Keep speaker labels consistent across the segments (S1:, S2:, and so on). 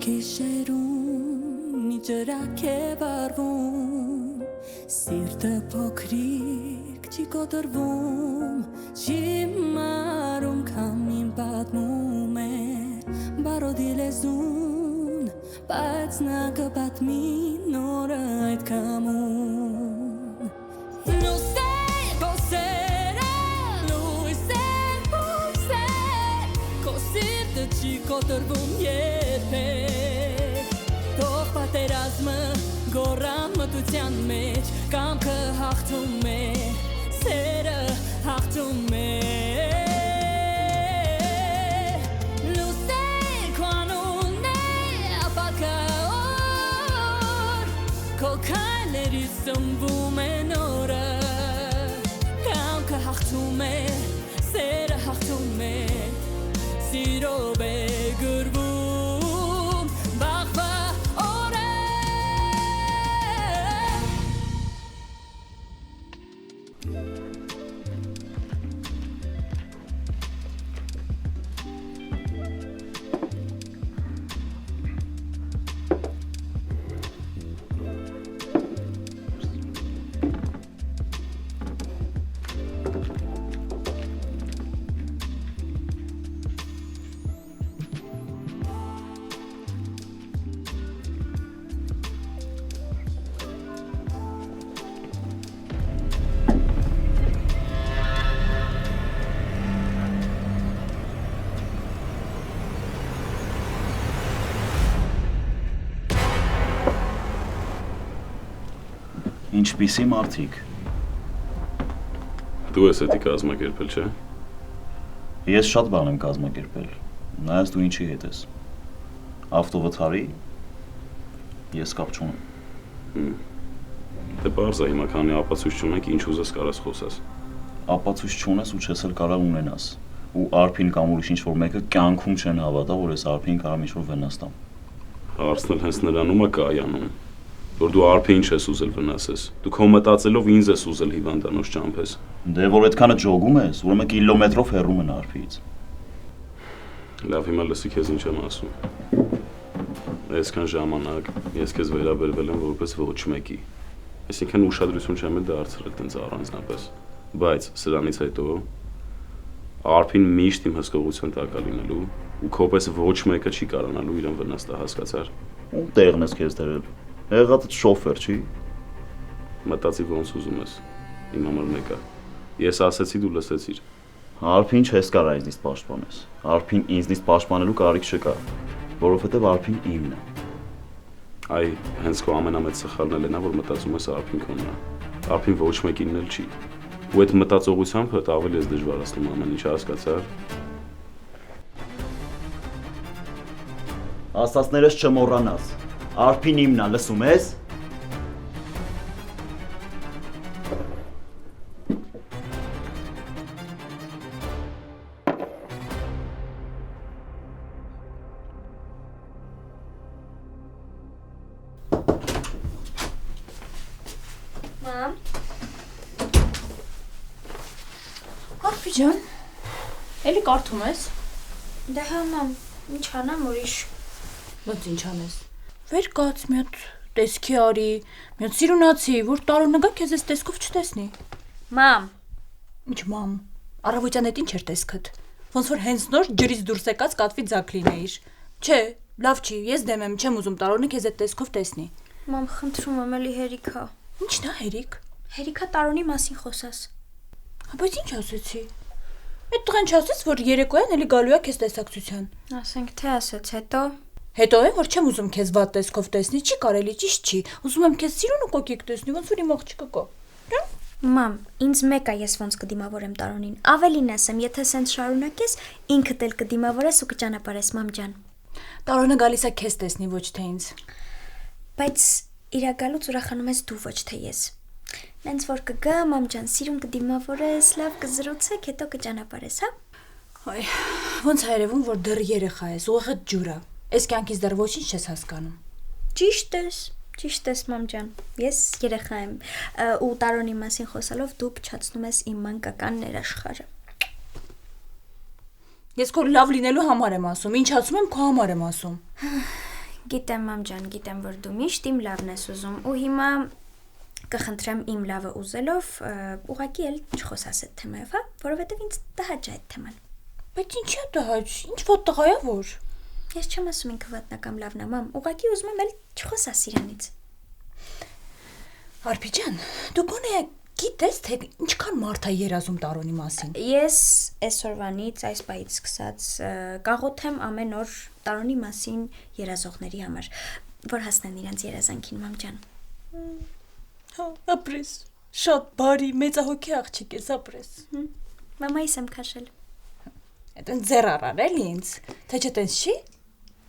S1: գիշերում մի ջրակ է վառվում Սիրտը փոքրիկ չի կոտրվում Չի մարում քամին պատմում է Բարոդի լեզուն Բայց նա կպատմի նորը այդ կամում Լույսեր, բոսերը, լույսեր, բոսեր Քո սիրտը չի կոտրվում երբեք Թող պատերազմը գոռան մտության մեջ Կամքը հաղթում է, սերը հաղթում է Քո քայլերից սնվում է նորը Կամքը հաղթում է, սերը հաղթում է Սիրով է գրվում վաղվա օրը
S2: Ինչպիսի մարդիկ։
S3: Դու ես էդի կազմակերպել, չէ՞։
S2: Ես շատ բան եմ կազմակերպել, նայած դու ինչի հետ ես։ Ավտովթարի, ես կապ չունեմ։
S3: Դե պարզ է հիմա քանի ապացույց չունենք, ինչ ուզես կարաս խոսես։
S2: Ապացույց չունես ու չես էլ կարող ունենաս։ Ու Արփին կամ ուրիշ ինչ-որ մեկը կյանքում չեն հավատա, որ ես Արփին կարամ ինչ-որ վնաս տամ։
S3: Հարցն էլ հենց նրանում է կայանում։ Որ դու Արփին չես ուզել վնասես, դու քո մտածելով ինձ ես ուզել հիվանդանոց ճամփես։
S2: Դե որ այդքանը ջոգում ես, ուրեմն կիլոմետրով հեռու մնա Արփից։
S3: Լավ, հիմա լսի քեզ ինչ եմ ասում։ Այսքան ժամանակ ես քեզ վերաբերվել եմ որպես ոչ մեկի։ Այսինքն ուշադրություն չեմ դարձրել տենց առանձնապես։ Բայց սրանից հետո Արփին միշտ իմ հսկողության տակ է լինելու ու քոպես ոչ մեկը չի կարողանալու իրեն վնաս տա, հասկացար։
S2: Ում տեղն ես քեզ դրել։ Եղածդ շոֆեր չի։
S3: Մտածի ոնց ուզում ես։ Իմ համար մեկը։ Ես ասեցի դու լսեցիր։
S2: Արփին չես կարա ինձնից պաշտպանես։ Արփին ինձնից պաշտպանելու կարիք չկա, որովհետև Արփին իմն է։
S3: Այ հենց քո ամենամեծ սխալն էլ է նա, որ մտածում ես Արփին քոնն է։ Արփին ոչ մեկինն էլ չի։ Ու այդ մտածողությամբ հդ ավելի ես դժվարացնում ամեն ինչ, հասկացար։
S2: Ասածներս չմոռանաս։ Արփին իմն է, լսում ես։
S4: Մամ։ Արփի ջան, էլի կարդում ես։
S5: Դե հա մամ, ինչ անեմ ուրիշ։
S4: Ոնց ինչ անես։ Վեր կաց մի հատ տեսքի արի, մի հատ սիրունացի, որ տարօրինակ գա քեզ այս տեսքով չտեսնի։
S5: Մամ։
S4: Ինչ մամ։ Առավոտյան այդ ինչ էր տեսքդ։ Ոնց որ հենց նոր ջրից դուրս եկած կատվի ձակ լինեիր։ Չէ, լավ չի, ես դեմ եմ, չեմ ուզում տարօրինակ քեզ այդ տեսքով տեսնի։
S5: Մամ, խնդրում եմ, էլի հերիքա։
S4: Ինչն է հերիք։
S5: Հերիքա տարոնի մասին խոսաս։
S4: Բայց ինչ ասեցի։ Այդ տղան չասեց, որ երեկոյան էլի գալու է քեզ տեսակցության։
S5: Ասենք թե ասեց, հետո։
S4: Հետո է, որ չեմ ուզում քեզ վատ տեսքով տեսնի, չի կարելի, ճիշտ չի։ Ուզում եմ քեզ սիրուն ու կոկիկ տեսնի, ոնց որ իմ աղջիկը կա։
S5: Մամ, ինձ մեկ է ես ոնց կդիմավորեմ տարոնին։ Ավելին ասեմ, եթե սենց շարունակես, ինքդ էլ կդիմավորես ու կճանապարհես, մամ ջան։
S4: Տարոնը գալիս է քեզ տեսնի, ոչ թե ինձ։
S5: Բայց իրակալուց ուրախանում ես դու, ոչ թե ես։ Նենց որ կգա, մամ ջան, սիրուն կդիմավորես, լավ կզրուցեք, հետո կճանապարհես, հա։
S4: Այ, ոնց է երևում, որ դեռ երեխա ես, ուղղակի ջուր է։ Այս կյանքից դեռ ոչինչ չես հասկանում։
S5: Ճիշտ ես, մամ ջան։ Ես երեխա եմ, ու տարոնի մասին խոսալով դու փչացնում ես իմ մանկական ներաշխարհը։
S4: Ես քո լավ լինելու համար եմ ասում, ինչ ասում եմ, քո համար եմ ասում։
S5: Գիտեմ մամ ջան, գիտեմ որ դու միշտ իմ լավն ես ուզում ու հիմա կխնդրեմ իմ լավը ուզելով ուղղակի էլ չխոսաս այդ թեմայով, հա, որովհետև ինձ տհաճ է այդ թեման։
S4: Բայց ինչի՞ է տհաճ, ինչ ոտ տղայա որ։
S5: Ես չեմ ասում ինքը վատնական լավն է, մամ, ուղղակի ուզում եմ էլ չխոսաս իրանից։
S4: Արփի ջան, դու գոնե գիտես թե ինչքան մարդ է երազում Տարոնի մասին։
S5: Ես այսօրվանից այս պահից սկսած կաղոթեմ ամեն օր Տարոնի մասին երազողների համար, որ հասնեն իրենց երազանքին, մամ ջան։
S4: Հա, ապրես։ Շատ բարի, մեծահոգի աղջիկ ես, ապրես։
S5: Մամայիս եմ քաշել։
S4: Այդեն ձեռ առար էլի ինձ, թե չէ տենց չի։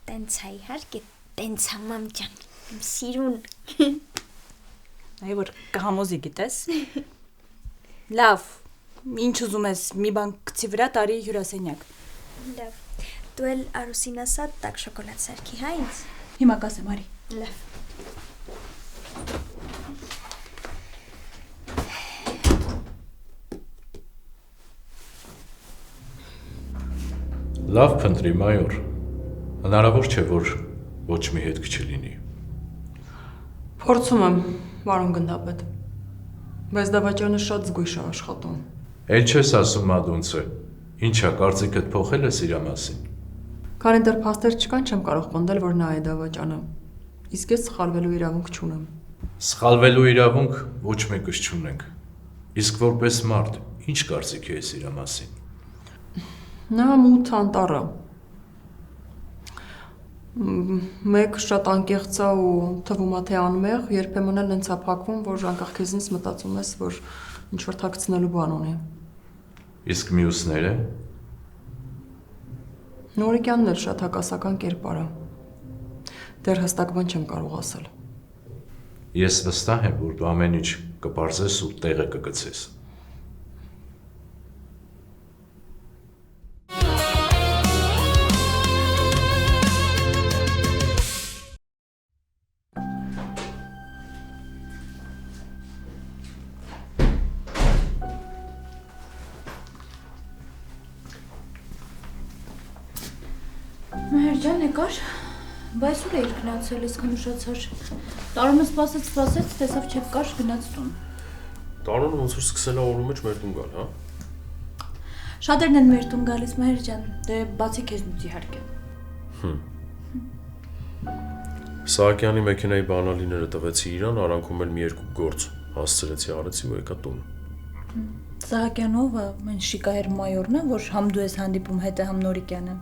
S5: Տենց է իհարկե, տենց է մամ ջան, իմ սիրուն։
S4: Այ որ կհամոզի գիտես։ Լավ, ինչ ուզում ես, մի բան գցի վրա տարի հյուրասենյակ։
S5: Լավ, դու էլ Արուսին ասա տաք շոկոլադ սարքի, հա ինձ։
S4: Հիմա կասեմ, արի։
S5: Լավ։
S6: Լավ փնտրի մայոր, հնարավոր չէ, որ ոչ մի հետք չլինի։
S7: Փորձում եմ, պարոն գնդապետ, բայց դավաճանը շատ զգույշ է աշխատում։
S6: Էլ չես ասում մադունցը, ինչա կարծիքդ փոխել ես իրա մասին։
S7: Քանի դեռ փաստեր չկան, չեմ կարող պնդել, որ նա է դավաճանը, իսկ ես սխալվելու իրավունք չունեմ։
S6: Սխալվելու իրավունք ոչ մեկս չունենք, իսկ որպես մարդ, ինչ կարծիք ես իրա մասին։
S7: Նա մութ անտառը։ Մեկ շատ անկեղծ է ու թվում է թե անմեղ, երբեմն էլ ինձ է փակվում, որ անկախ քեզնից մտածում ես, որ ինչ որ թաքցնելու բան ունի։
S6: Իսկ մյուսները։
S7: Նորիկյանն էլ շատ հակասական կերպար է։ Դեռ հստակ բան չեմ կարող ասել։
S6: Ես վստահ եմ, որ դու ամեն ինչ կպարզես ու տեղը կգցես։
S4: Մհեր ջան, եկար։ Բայց ուր էիր գնացել, իսկան ուշացար։ Տարոնը սպասեց, տեսավ չկար, գնաց տուն։
S8: Տարոնը ոնց որ սկսել է օրու մեջ մեր տուն գալ, հա։
S4: Շատերն են մեր տուն գալիս, Մհեր ջան, դե բացի քեզնից իհարկե։
S8: Սահակյանի մեքենայի բանալիները տվեցի իրան, արանքում էլ մի երկու գործ հասցրեցի, արեցի ու եկա տուն։
S4: Սահակյանովը, մեն շիկահեր մայորն է, որ համ դու ես հանդիպում հետը համ Նորիկյանը։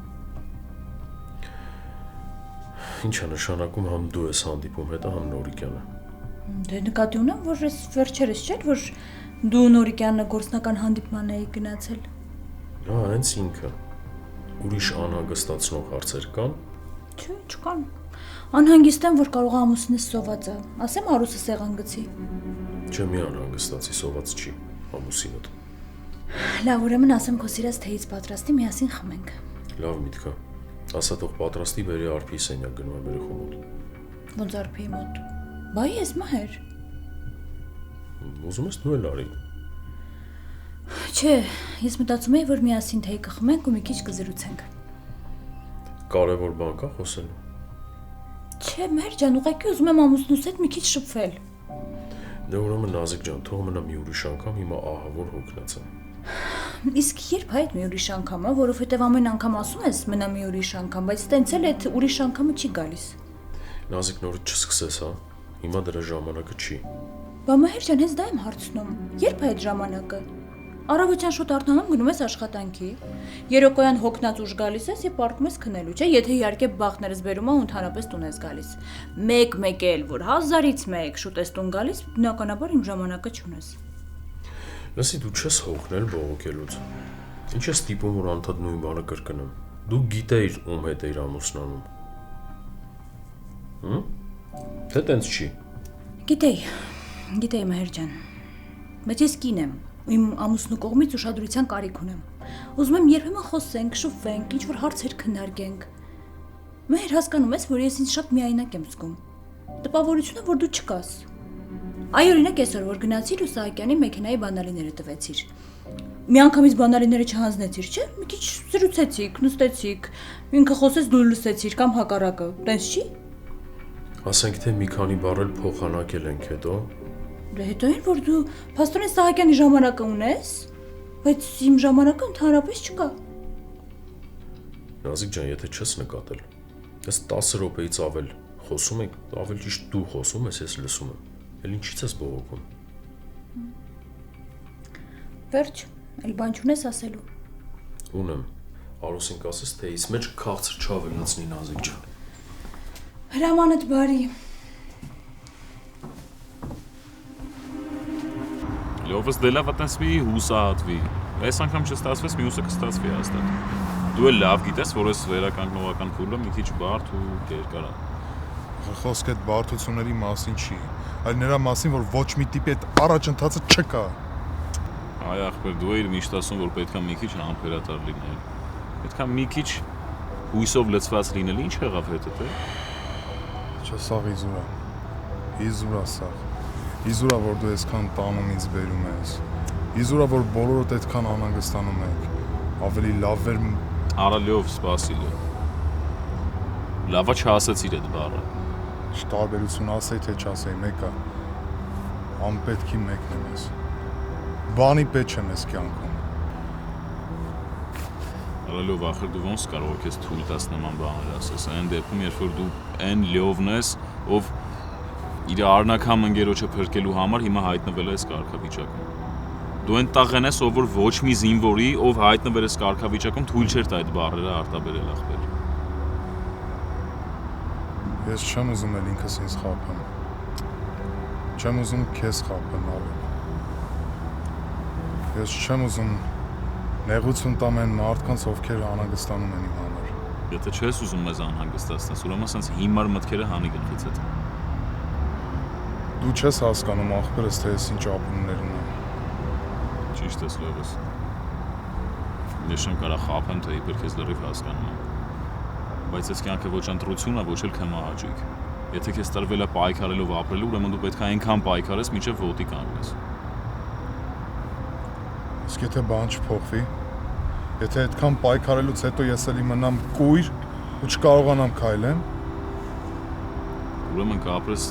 S8: Ինչ է նշանակում համ դու ես հանդիպում հետը համ Նորիկյանը։
S4: Դե նկատի ունեմ, որ ես վերջերս չէր, որ դու Նորիկյանը գործնական հանդիպման էի գնացել։
S8: Հա, հենց ինքը։ Ուրիշ անհանգստացնող հարցեր կան։
S4: Չէ, չկան։ Անհանգիստ եմ, որ կարող է ամուսինս սոված է։ Ասեմ Արուսը սեղան գցի։
S8: Չէ, մի անհանգստացի, սոված չի ամուսինդ։
S4: Լավ, ուրեմն ասեմ քո սիրած թեյից պատրաստի, միասին խմենք։
S8: Լավ միտք է։ Ասա թող պատրաստի բերի Արփի սենյակ գնում եմ երեխու մոտ։
S4: Ոնց Արփի մոտ։ Բայ ես Մհեր։
S8: Ուզում ես դու էլ արի։
S4: Չէ, ես մտածում եի, որ միասին թեյ կխմենք ու մի քիչ կզրուցենք։
S8: Կարևոր բան կա խոսելու։
S4: Չէ, Մհեր ջան, ուղղակի ուզում եմ ամուսնուս հետ մի քիչ շփվել։
S8: Դե ուրեմն Նազիկ ջան, թող մնա մի ուրիշ անգամ, հիմա ահա որ հոգնած եմ։
S4: Իսկ երբ այդ մի ուրիշ անգամը, որովհետև ամեն անգամ ասում ես մնա մի ուրիշ անգամ, բայց տենց էլ այդ ուրիշ անգամը չի գալիս։
S8: Նազիկ նորից չսկսես, հա։ Հիմա դրա ժամանակը չի։
S4: Բա Մհեր ջան, հենց դա եմ հարցնում։ Երբ է այդ ժամանակը։ Առավոտյան շուտ արթնանում գնում ես աշխատանքի, երեկոյան հոգնած ուշ գալիս ես եւ պարտում ես քնելու, չէ՞, եթե իհարկե բախներս բերում ու ընդհանրապես տուն ես գալիս։ Մեկ էլ որ 1000-ից 1 շուտ ես տուն գալիս, բնականաբար իմ ժամանակը չունես։
S8: Լսի, դու չես հոգնել բողոքելուց։ Ինչ ես տիպում, որ անդադ նույն բանը կրկնեմ։ Դու գիտեիր ում հետ էիր ամուսնանում։ Թե տենց չի։
S4: Գիտեի Մհեր ջան։ Բայց ես կին եմ, իմ ամուսնու կողմից ուշադրության կարիք ունեմ։ Ուզում եմ երբեմն խոսենք, շփվենք, ինչ որ հարցեր քննարկենք։ Մհեր, հասկանում ես, որ ես ինձ շատ միայնակ եմ զգում։ Տպավորությունը, որ դու չկաս։ Այ օրինակ այսօր որ գնացիր ու Սահակյանի մեքենայի բանալիները տվեցիր։ Միանգամից բանալիները չհանձնեցիր, չէ՞։ Մի քիչ զրուցեցիք, նստեցիք, ինքը խոսեց դու լսեցիր կամ հակառակը։ Տենց չի։
S8: Ասենք թե մի քանի բառ էլ փոխանակել ենք հետո։
S4: Դե հետո այն որ դու Փաստորեն Սահակյանի ժամանակը ունես, բայց իմ ժամանակը ընդհանրապես չկա։
S8: Նազիկ ջան, եթե չես նկատել, ես 10 րոպեից ավել խոսում ենք, ավելի ճիշտ դու խոսում ես, ես լսում եմ։ Էլ ինչի՞ց ես բողոքում։
S4: Վերջ, այլ բան չունես ասելու։
S8: Ունեմ։ Արոսին կասես, թե իս մեջ քաղցր չավելացնի Նազիկ ջան։
S4: Հրամանդ բարի։
S3: Լովս դելավ ատենսվի հուսահատվի։ Այս անգամ չստացվես, մյուսը կստացվի հաստատ։ Դու էլ լավ գիտես, որ այս վերականգնողական փուլը մի քիչ բարդ ու երկար է։
S9: Խոսքը այդ բարդությունների մասին չի, այլ նրա մասին, որ ոչ մի տիպի այդ առաջընթացը չկա։
S3: Այ ախպեր, դու էիր միշտ ասում, որ պետքա մի քիչ համբերատար լինել։ Պետքա մի քիչ հույսով լցված լինել, ինչ եղավ հետդ է։
S9: Չէ, սաղ իզուր է։ Իզուր է սաղ։ Իզուր է, որ դու այսքան տանում ինձ բերում ես։ Իզուր է, որ բոլորդ այդքան անհանգստանում եք։ Ավելի լավ էր
S3: Արալիով սպասիլը։ Լավա չասեցիր այդ բառը։
S9: Տարբերություն ասեի, թե չասեի, մեկը անպետքի մեկն եմ ես։ Բանի պետք չեմ ես կյանքում։
S3: Արալիով, ախր դու ոնց կարող ես թույլ տաս նման բաներ ասես, այն դեպքում, երբ որ դու այն լյովն ես, ով իր արնակամ ընկերոջը փրկելու համար հիմա հայտնվել է այս կարգավիճակում։ Դու այն տաղեն ես, ով որ ոչ մի զինվորի, ով հայտնվել է այս կարգավիճակում, թույլ չէր տա այդ բառերը արտաբերել ախպեր։
S9: Ես չեմ ուզում էլ ինքս ինձ խաբեմ։ Չեմ ուզում քեզ խաբեմ, Արել։ Ես չեմ ուզում նեղություն տամ այն մարդկանց, ովքեր անհանգստանում են իմ համար։
S3: Եթե չես ուզում մեզ անհանգստացնես, ուրեմն ասենց հիմար մտքերը հանի գլխից հետ։
S9: Դու չես հասկանում ախպերս, թե ես ինչ ապրումներ ունեմ։
S3: Ճիշտ ես լավս։ Ես չեմ կարող խաբեմ, թե իբր քեզ լրիվ հասկանում եմ։ Բայց այս կյանքը ոչ ընտրություն է, ոչ էլ քմահաճույք։ Եթե քեզ տրվել է պայքարելով ապրելու, ուրեմն դու պետք է այնքան պայքարես, մինչև ոտի կանգնես։
S9: Իսկ եթե բան չփոխվի, եթե այդքան պայքարելուց հետո ես էլի մնամ կույր ու չկարողանամ քայլեմ,
S3: ուրեմն կապրես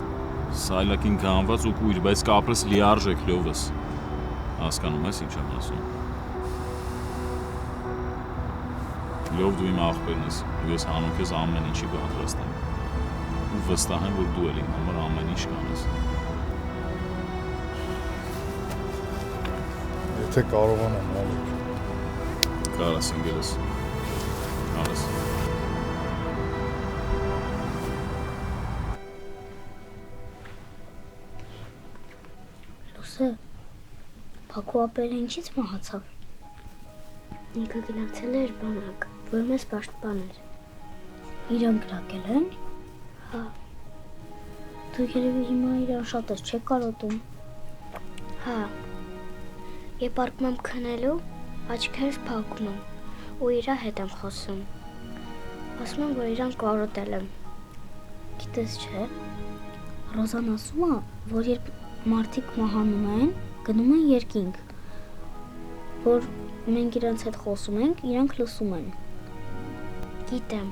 S3: սայլակին գանված ու կույր, բայց կապրես լիարժեք լովս։ Հասկանում ես ինչ եմ ասում։ Լով դու իմ աղբերն ես, ու ես հանում քեզ ամեն ինչի պատրաստ եմ։ Ու վստահ եմ, որ դու էլ իմ համար ամեն ինչ կանես։
S9: Եթե կարողանամ, Ալեք։
S3: Կարաս ընկերս։ Կարաս։
S10: Լուսե, Փակու ապերը ինչից մահացավ։ Ինքը գնացել էր բանակ, որ մեզ պաշտպաներ։
S4: Իրան գրակել են։
S10: Հա։ Դու երևի հիմա իրան շատ ես չեք կարոտում։ Հա։ Երբ արկում եմ քնելու, աչքերս փակում եմ ու իրա հետ եմ խոսում։ Ասում եմ, որ իրան կարոտել եմ։ Գիտես չէ։ Ռոզան ասում է, որ երբ մարդիկ մահանում են, գնում են երկինք, որ մենք իրանց հետ խոսում ենք, իրանք լսում են։ Գիտեմ,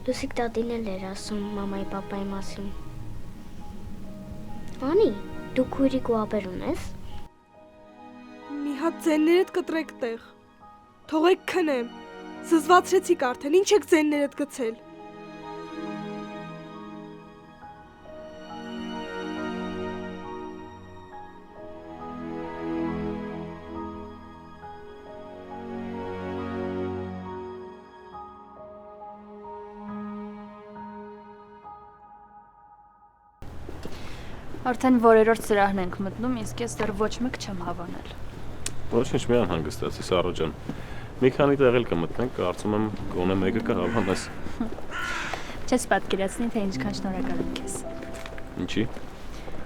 S10: Լուսիկ տատին էլ էր ասում մամայի պապայի մասին։ Անի, դու քույրիկ ու ապեր ունես։
S11: Մի հատ ձեններդ կտրեք տեղ։ Թողեք քնեմ։ Զզվացրեցիք արդեն, ինչ եք ձեններդ գցել։
S12: Արդեն որերորդ սրահն ենք մտնում, իսկ ես դեռ ոչ մեկ չեմ հավանել։
S3: Ոչինչ մի անհանգստացի, Սառա ջան։ Մի քանի տեղ էլ կմտնենք, կարծում եմ գոնե մեկը կհավանես։
S12: Չես պատկերացնի, թե ինչքան շնորհակալ եմ քեզ։
S3: Ինչի։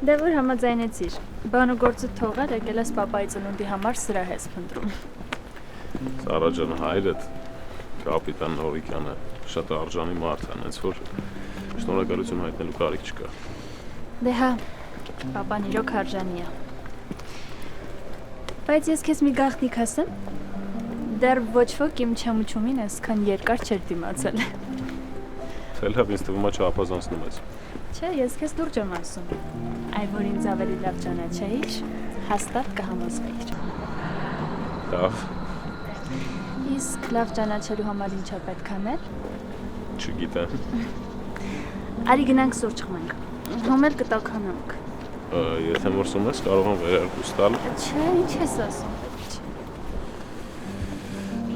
S12: Դե որ համաձայնեցիր։ Բան ու գործը թողել, եկել ես պապայի ծնունդի համար սրահ ես փնտրում։
S3: Սառա ջան, հայրդ կապիտան Նորիկյանը շատ արժանի մարդ է, այնց որ շնորհակալություն հայտնելու կարիք չկա։
S12: Դե հա, պապան իրոք արժանի է։ Բայց ես քեզ մի գաղտնիք ասեմ, դեռ ոչ ոք իմ չամուչումին այսքան երկար չէր դիմացել։
S3: Թե լավ, ինձ թվում է չափազանցնում ես։
S12: Չէ, ես քեզ լուրջ եմ ասում։ Այ որ ինձ ավելի լավ ճանաչեիր, հաստատ կհամոզվեիր։
S3: Լավ,
S12: Իսկ լավ ճանաչելու համար ինչ է պետք անել։
S3: չգիտեմ։
S12: Արի գնանք սուրճ խմենք։ Հոմել կտականանք։
S3: Եթե որսում ես, կարող եմ վերարկուս տալ։
S12: Չէ, ինչ ես ասում։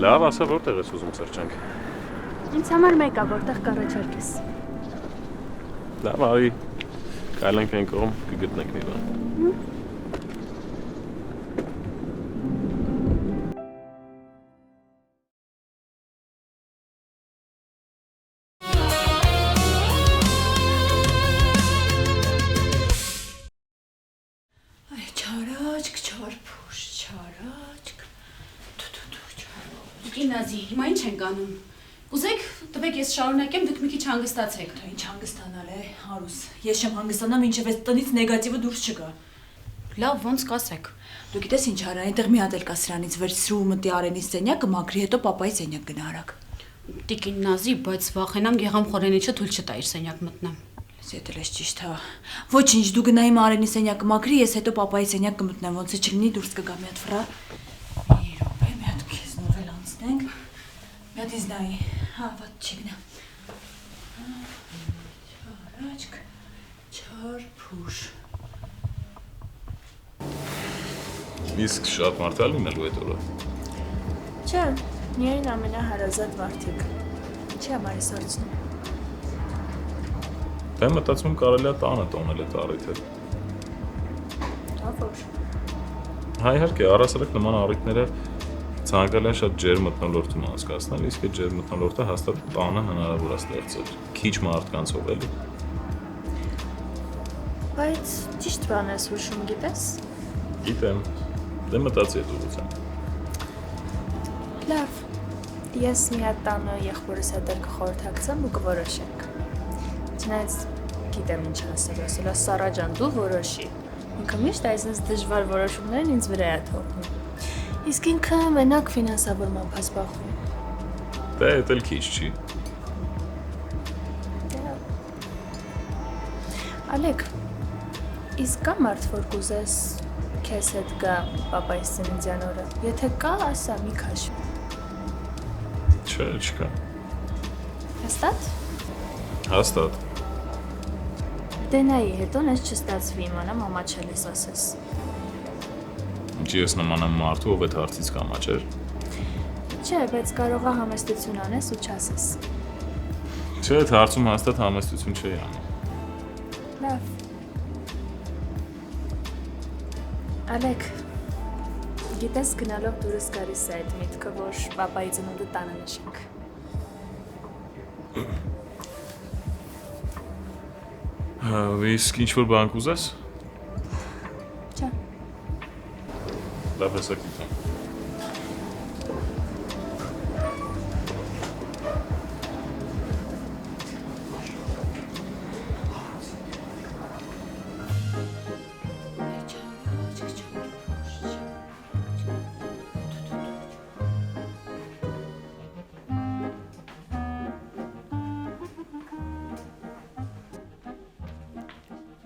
S3: Լավ, ասա որտեղ ես ուզում սրճենք։
S12: Ինձ համար մեկ է, որտեղ կառաջարկես։
S3: Լավ, արի, կայլենք այն կողմ, կգտնենք մի բան։
S4: Այ չարաճք, չարփուշ, չարաճք։
S13: Գինազի, հիմա ինչ ենք անում։ Կուզեք, տվեք ես շարունակեմ, դուք մի քիչ հանգստացեք։
S4: Դա ինչ հանգստանալ է, Հարուս։ Ես չեմ հանգստանա, մինչև այս տնից նեգատիվը դուրս չգա։
S13: Լավ, ոնց կասեք։
S4: Դու գիտես ինչ արա, այնտեղ մի հատ էլ կա սրանից վերցրու մտի Արենի սենյակը, մաքրի, հետո պապայի սենյակ գնա արագ։
S13: Տիկին Նազի, բայց վախենամ Գեգամ Խորենիչը թույլ չտա իր սենյակ մտնեմ։
S4: Եթե լես ճիշտ հա։ Ոչինչ, դու գնա իմ Արենի սենյակը մաքրի, ես հետո պապայի սենյակ կմտնեմ, ոնց է չլինի դուրս կգա մի հատ ֆրա։ Մի րոպե, մի հատ քեզնով էլ անցնենք։ Մի հատ իզնայի, հա, ված չի գնա։ Չարաճք, չարփուշ։
S3: Իսկ շատ մարդ է լինելու այդ օրը։
S12: Չէ, միայն ամենահարազատ մարդիկ։ Չի համար ես հարցնում։
S3: Դե մտածում կարելի է տանը տոնել այդ առիթը։
S12: Ահա որ։
S3: Հա իհարկե, առասարակ նման առիթները ցանկալի է շատ ջեր մթնոլորտում անցկացնել, իսկ այդ ջեր մթնոլորտը հաստատ տանը հնարավոր է ստեղծել։ Քիչ մարդկանցով էլի։
S12: Բայց ճիշտ բան ես հուշում, գիտես։
S3: Գիտեմ։ Դե մտածի այդ ուղղությամբ։
S12: Լավ։ Ես մի հատ տանը եղբորս հետ կխորհրդակցեմ ու կորոշենք։ Չնայած գիտեմ ինչ ասել, Սարա ջան, դու որոշի։ Ինքը միշտ այսպես դժվար որոշումներն ինձ վրա է թողնում։ Իսկ ինքը մենակ ֆինանսավորմամբ է զբաղվում։
S3: Դե էդ էլ քիչ չի։
S12: Ալեք, իսկ կա մարդ, որ կուզես քեզ հետ գա պապայի ծննդյան օրը։ Եթե կա, ասա, մի քաշ։
S3: Չէ, չկա։
S12: Հաստատ։
S3: Հաստատ։
S12: Դե նայի, հետո ես չստացվի իմանամ ամաչել ես ասես։
S3: Ինչ ես նման եմ մարդու, ով այդ հարցից կամաչեր։
S12: Չէ, բայց կարող է համեստություն անես ու չասես։
S3: Չէ, այդ հարցում հաստատ համեստություն չի անում։
S12: Լավ։ Ալեք, գիտես գնալով դուրս գալիս է այդ միտքը, որ պապայի ծնունդը տանը նշենք։
S3: Իսկ ինչ-որ բան կուզես։
S12: Չէ։
S3: Լավ հեսա գիտեմ։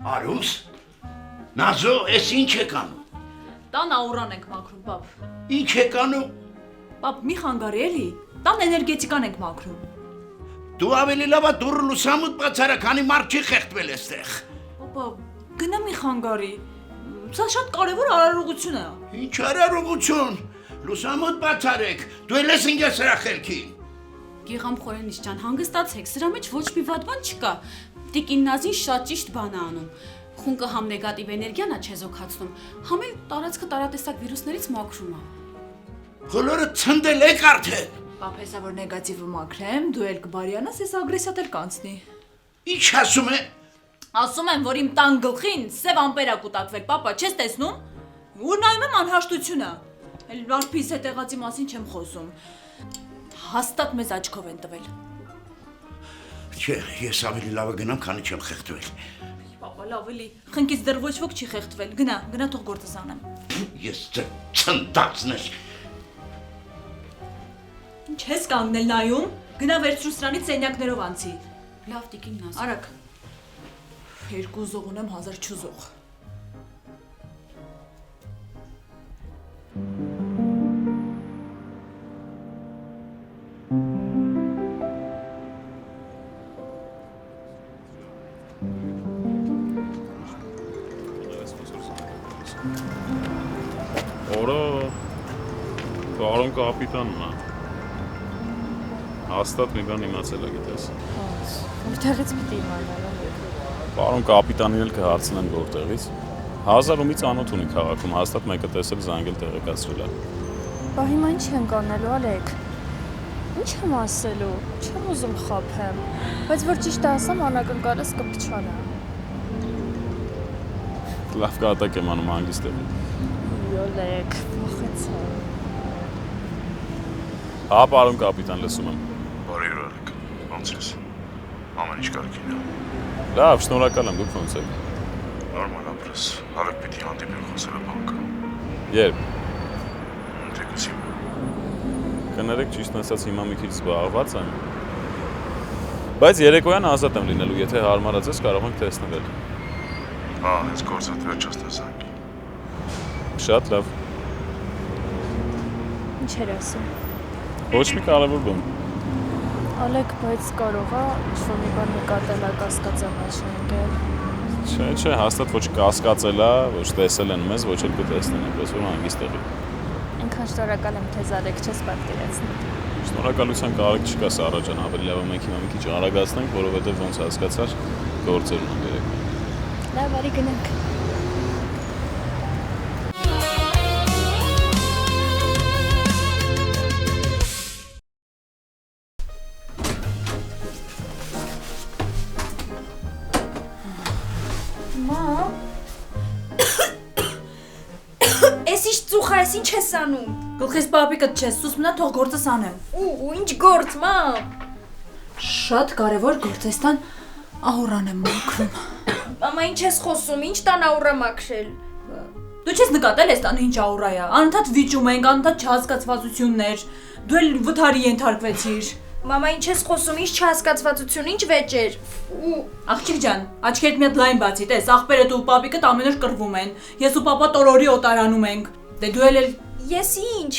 S14: Արուս, Նազո, ես ինչ եք անում։
S4: Տան աուրան ենք մաքրում, պապ։
S14: Ինչ եք անում։
S4: Պապ, մի խանգարի էլի։ Տան էներգետիկան ենք մաքրում։
S14: Դու ավելի լավ է դուռը լուսամուտ բացարա, քանի մարդ չի խեղդվել այստեղ։
S4: Պապա, գնա մի խանգարի։ Սա շատ կարևոր արարողություն է։
S14: Ինչ արարողություն։ Լուսամուտ բացարեք։ Դու էլ ես ինձ սրա խելքին։
S13: Գեգամ Խորենիչ ջան, հանգստացեք, սրա մեջ ոչ մի վատ բան չկա։ Տիկին Նազին շատ ճիշտ բան է անում։ Խունկը համ նեգատիվ էներգիան է չեզոքացնում, համ էլ տարածքը տարատեսակ վիրուսներից մաքրում է։
S14: Բոլորը ցնդել եք արդեն։
S4: Պապ, հեսա որ նեգատիվը մաքրեմ, դու էլ կբարյանաս, ես ագրեսիան էլ կանցնի։
S14: Ինչ ասում է։
S4: Ասում եմ, որ իմ տան գլխին սև ամպեր ա կուտակվել, պապա, չես տեսնում։ Ու նայում եմ անհաշտությունը։ Էլ արփիս հետ եղածի մասին չեմ խոսում։ Հաստատ մեզ աչքով են տվել։
S14: Չէ, ես ավելի լավը գնամ, քանի չեմ խեղդվել։
S4: Պապա, լավ էլի, խնկից դեռ ոչ ոք չի խեղդվել։ Գնա թող գործս անեմ։
S14: Ես ցնդացնես։
S4: Ինչ ես կանգնել նայում։ Գնա վերցրու սրանից սենյակներով անցի։
S13: Լավ, տիկին Նազի։
S4: Արագ։ 2 զող ունեմ 1000 չուզող։
S3: Օրը Պարոն կապիտանն է։ Հաստատ մի բան իմացել է գիտես։
S12: Որտեղից պիտի իմանալ։
S3: Պարոն կապիտանին էլ կհարցնեն որտեղից։ 1000-ումի ծանոթ ունի քաղաքում, հաստատ մեկը տեսել զանգել տեղեկացրել է։
S12: Բա հիմա ինչ ենք անելու, Ալեք։ Ինչ եմ ասելու։ Չեմ ուզում խաբեմ, բայց որ ճիշտ ասեմ, անակնկալս կփչանա։
S3: Լավ կատակ եմ անում հանգիստ եմ։
S12: Ալեք, փոխեցա։
S3: Հա, պարոն կապիտան, լսում եմ։
S9: Բարի օր, Ալեք։ Ոնց ես։ Ամեն ինչ կարգին է։
S3: Լավ, շնորհակալ եմ, դուք ոնց եք։
S9: Նորմալ ապրես։ Ալեք պիտի հանդիպել խոսել բանկը։
S3: Երբ։
S9: Թեկուզ հիմա։
S3: Կներեք ճիշտ ասած հիմա մի քիչ զբաղված եմ։ Բայց երեկոյան ազատ եմ լինելու, եթե հարմարացես կարող ենք տեսնվել։
S9: Հա, հենց գործդ վերջացնես զանգի։
S3: Շատ լավ։
S12: Ինչ էր ասում։
S3: Ոչ մի կարևոր բան։
S12: Ալեք, բայց կարող է ինչ-որ մի բան նկատել է կասկածը մեջ ընկել։
S3: Չէ, հաստատ ոչ կասկածել է, ոչ տեսել են մեզ, ոչ էլ կտեսնեն, այնպես որ հանգիստ եղի։
S12: Ինքան շնորհակալ եմ թեզ Ալեք, չես պատկերացնի։
S3: Շնորհակալության կարիք չկա Սառա ջան, ավելի լավ է մենք հիմա մի քիչ արագացնենք, որովհետև ոնց հասկացար, գործեր ունենք երեք։
S12: Լավ, արի գնանք։
S5: Այս ինչ ես անում։
S4: Գլխիս պապիկդ չես, սուս մնա թող գործս անեմ։
S5: Ու ինչ գործ, մամ։
S4: Շատ կարևոր գործ է, ստան ահուրան եմ մաքրում։
S5: Մամա, ինչ ես խոսում, ինչ տան ահուրա մաքրել։
S4: Դու չես նկատել այս տանը ինչ ահուրա է, անընդհատ վիճում ենք, անընդհատ չհասկացվածություններ, դու էլ վթարի ենթարկվեցիր։
S5: Մամա, ինչ ես խոսում, ինչ չհասկացվածություն, ինչ վեճեր։
S4: Աղջիկ ջան, աչքերդ մի հատ լայն բացի, տես, աղբերդ ու պապիկդ ամեն օր կռվում են։ Ես ու պապա տորորի օտարանում ենք։ Դե դու էլ
S5: Ես ինչ։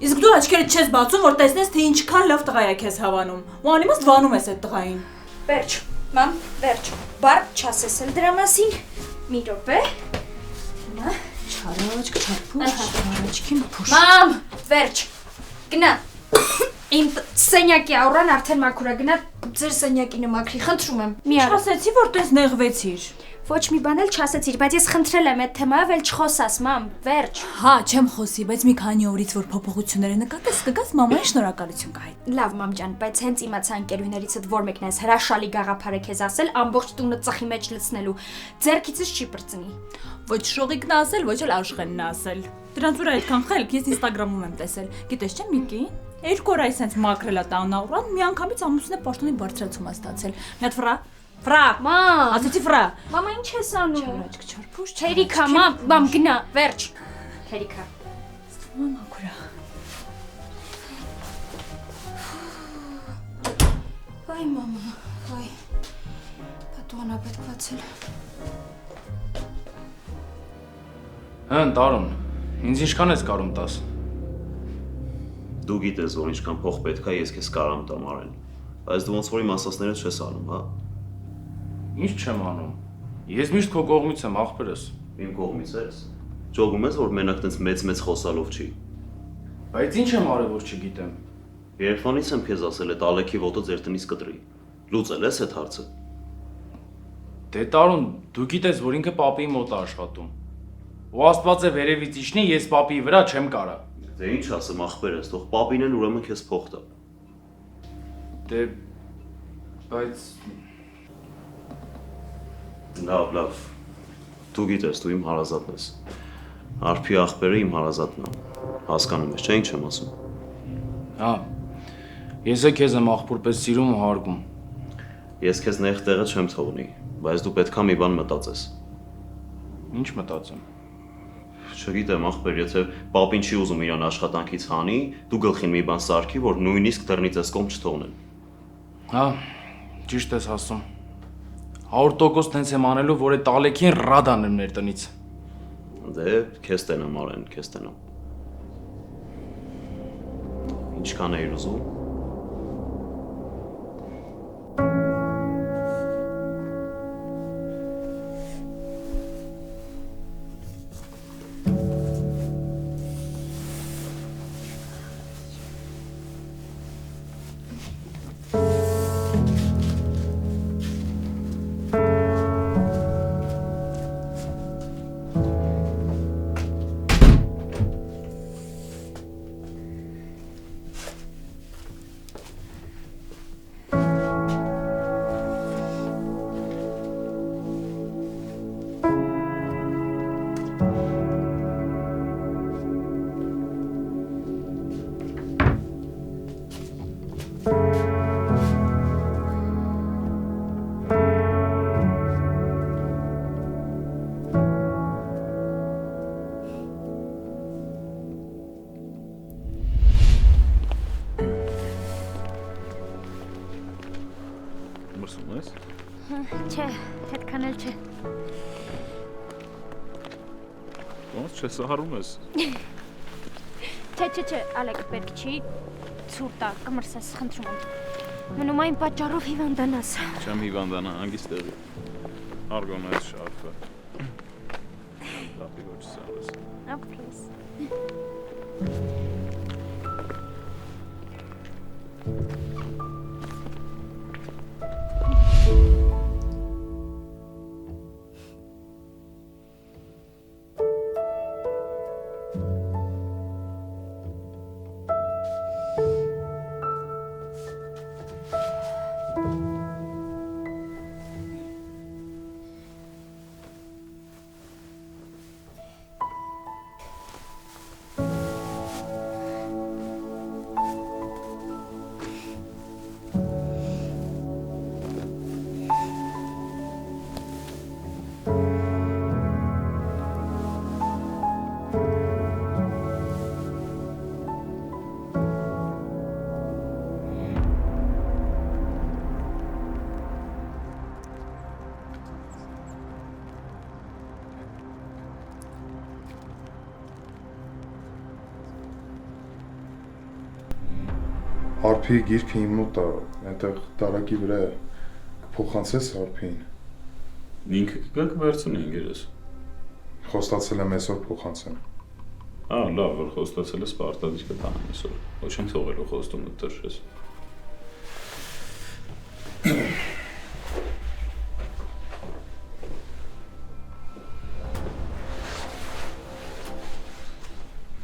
S4: Իսկ դու աչքերդ չես բացում, որ տեսնես, թե ինչքան լավ տղա է քեզ հավանում։ Ու անիմաստ վանում ես այդ տղային։
S5: Վերջ, մամ, վերջ։ Բարդ չասես էլ դրա մասին։ Մի րոպե։ Հիմա
S4: չարաճ, չարփուշ, առաջքին փուշ։
S5: Մամ, վերջ։ Գնա։ Իմ սենյակի աուրան արդեն մաքուր է, գնա ձեր սենյակինը մաքրի, խնդրում եմ։ Մի արա։
S4: Չասեցի, որ տես նեղվեցիր։
S5: Ոչ մի բան էլ չասեցիր, բայց ես խնդրել եմ այդ թեմայով էլ չխոսաս, մամ, վերջ։
S4: Հա, չեմ խոսի, բայց մի քանի օրից որ փոփոխությունները նկատես, կգաս մամայի շնորհակալություն կհայտ։
S5: Լավ, մամ ջան, բայց հենց իմացա ընկերուներիցդ որ մեկն ես հրաշալի գաղափար է քեզ ասել, ամբողջ տունը ծխի մեջ լցնելու։ Ձերքիցս չի պրծնի։
S4: Ոչ շողիկն ասել, ոչ էլ Աշխենն ասել։ Դրանց վրա այդքան խելք ես Instagram-ում եմ տեսել։ Գիտես չէ՞ Միկի։ 2 օր այսենց մաքրել է տանաուրան, միանգամից ամուսինը պաշտոնի բարձրացում է ստացել։ Մի հատ վրա,
S5: մամ,
S4: ասեցի վրա։
S5: Մամա, ինչ ես անում։
S4: Չարաճ, չարփուշ,
S5: Թերիքա, մամ, գնա, վերջ։ Թերիքա։
S4: Մամա,
S5: Վայ, մամա, վայ։ Պատուհանա պետք վացել։
S15: Հն, Տարոն, ինձ ինչքան ես կարում տաս։
S2: Դու գիտես, որ ինչքան փող պետք է, ես քեզ կարամ տամ արեն։ Բայց դու ոնց որ իմ ասածները չես անում, հա։
S15: Ինչ չեմ անում։ Ես միշտ քո կողմից եմ, աղբերս։
S2: Իմ կողմից ես։ Ճոգում ես, որ մենակ տենց մեծ խոսալով չի։
S15: Բայց ինչ եմ արել, որ չգիտեմ։
S2: Երբանից եմ քեզ ասել, այդ Ալեքի ոտը ձեր տնից կտրի։ Լուծել ես այդ հարցը։
S15: Դե Տարոն, դու գիտես, որ ինքը պապիի մոտ է աշխատում։ Ու Աստված է վերևից իջնի, ես պապիի վրա չեմ կարա։
S2: Դե ինչ ասեմ, ախպերս, թող պապին են ուրեմն քեզ փող տա։
S15: Դե բայց
S2: Լավ։ Դու գիտես, դու իմ հարազատն ես։ Արփի ախպերը իմ հարազատն է։ Հասկանում ես, չէ՞ ինչ եմ ասում։
S15: Հա։ Ես է քեզ եմ աղբորպես սիրում ու հարգում։
S2: Ես քեզ նեղ տեղը չեմ թողնի, բայց դու պետքա մի բան մտածես։
S15: Ինչ մտածեմ։
S2: Չգիտեմ, ախպեր, եթե պապին չի ուզում իրան աշխատանքից հանի, դու գլխին մի բան սարքի, որ նույնիսկ դռնից էս կողմ չթողնեն։
S15: Հա, ճիշտ ես ասում։ 100% տենց եմ անելու, որ այդ Ալեքին ռադ անեմ մեր տնից։
S3: Դե, քեզ տենամ Արեն, քեզ տենամ։ Ինչքան էիր ուզում։
S2: Մրսում ես։
S10: Չէ, հետքան էլ չէ։
S2: Ոնց չես սահարում ես։
S10: Չէ, Ալեկ, պետք չի ցուրտ տա, կմրսես, խնդրում եմ։ Մնում այն պատճառով հիվանդանաս։
S2: Չեմ հիվանդանա, հանգիստ տեղի։ Արգոնա ես շարֆը։ Լապի ոչ սավես։
S10: Ok, please։
S9: Հարփի գիրքը իմ մոտ է, այնտեղ տարակի վրա է, կփոխանցես Հարփին։
S3: Ինքը կգա կվերցնի ինգերես։
S9: Խոստացել եմ այսօր փոխանցեմ։
S3: Լավ, որ խոստացել ես պարտադիր կտանեմ այսօր։ Ոչ չեմ թողելու խոստումը դրշես։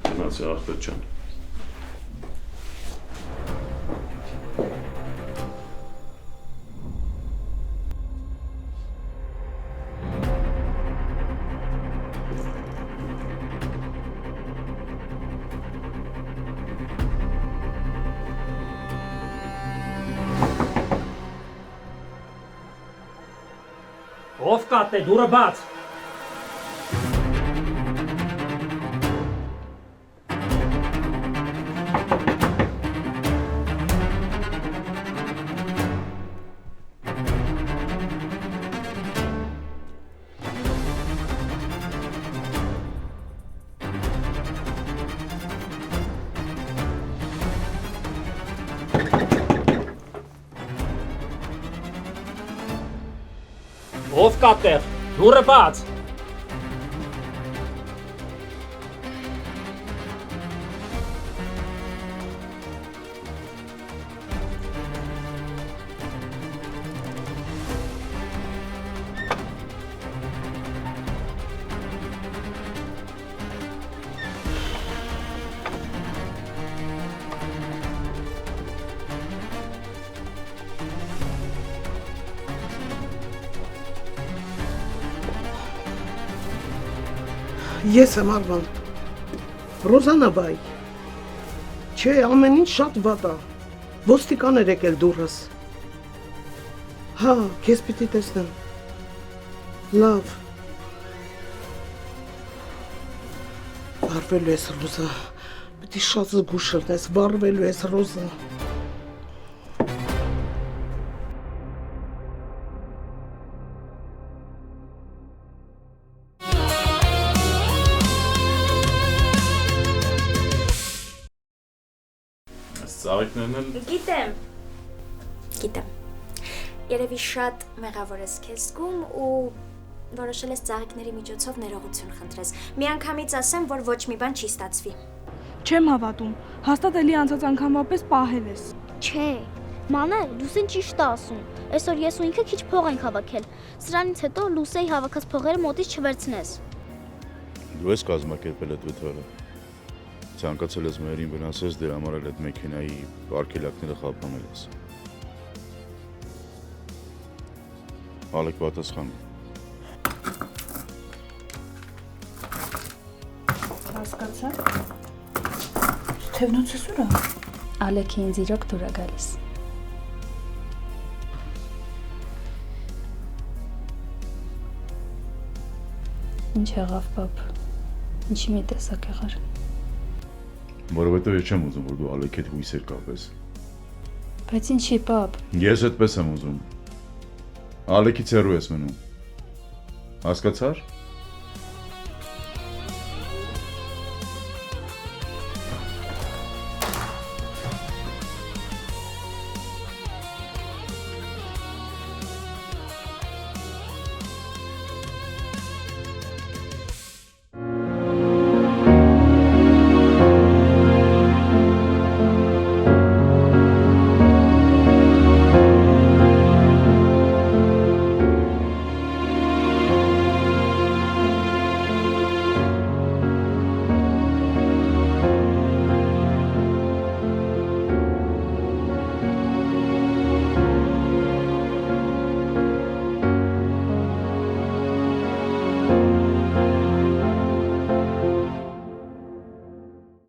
S3: Գնացի ախպեր ջան։
S16: Ով կատե, դուրը բաց։ Ով կատեղ, դուրը բաց։
S14: Ես եմ Արման։ Ռոզանա բայ։ Չէ, ամեն ինչ շատ վատ է։ Ոստիկան էր եկել դուրս։ Հա, քեզ պիտի տեսնեմ։ Լավ։ Վարվելու ես Ռոզա։ Պիտի շատ զգուշ լնես, վարվելու ես Ռոզա։
S3: ծաղիկներն էլ
S5: Գիտեմ։ Երևի շատ մեղավոր ես քեզ զգում ու որոշել ես ծաղիկների միջոցով ներողություն խնդրես։ Միանգամից ասեմ, որ ոչ մի բան չի ստացվի։
S11: Չեմ հավատում։ Հաստատ էլի անցած անգամվա պես պահել ես։
S10: Չէ, մանե, Լուսին ճիշտ է ասում։ Այսօր ես ու ինքը քիչ փող ենք հավաքել։ Սրանից հետո Լուսեի հավաքած փողերը մոտից չվերցնես։
S17: Դու ես կազմակերպել այդ վթարը։ Ցանկացել ես մերին վնասես, դրա համար էլ այդ մեքենայի արգելակները խափանել ես։ Ալեք պատասխան։
S4: Հասկացա։ Թևնոց ես ուրա։
S12: Ալեքի ինձ իրոք դուր է գալիս։ Ինչ եղավ, պապ։ Ինչի մի տեսակ եղար։
S17: Որովհետև ես չեմ ուզում, որ դու Ալեքի հետ հույսեր կապես։
S12: Բայց ինչի, պապ։
S17: Ես այդպես եմ ուզում։ Ալեքից հեռու ես մնում։ Հասկացար։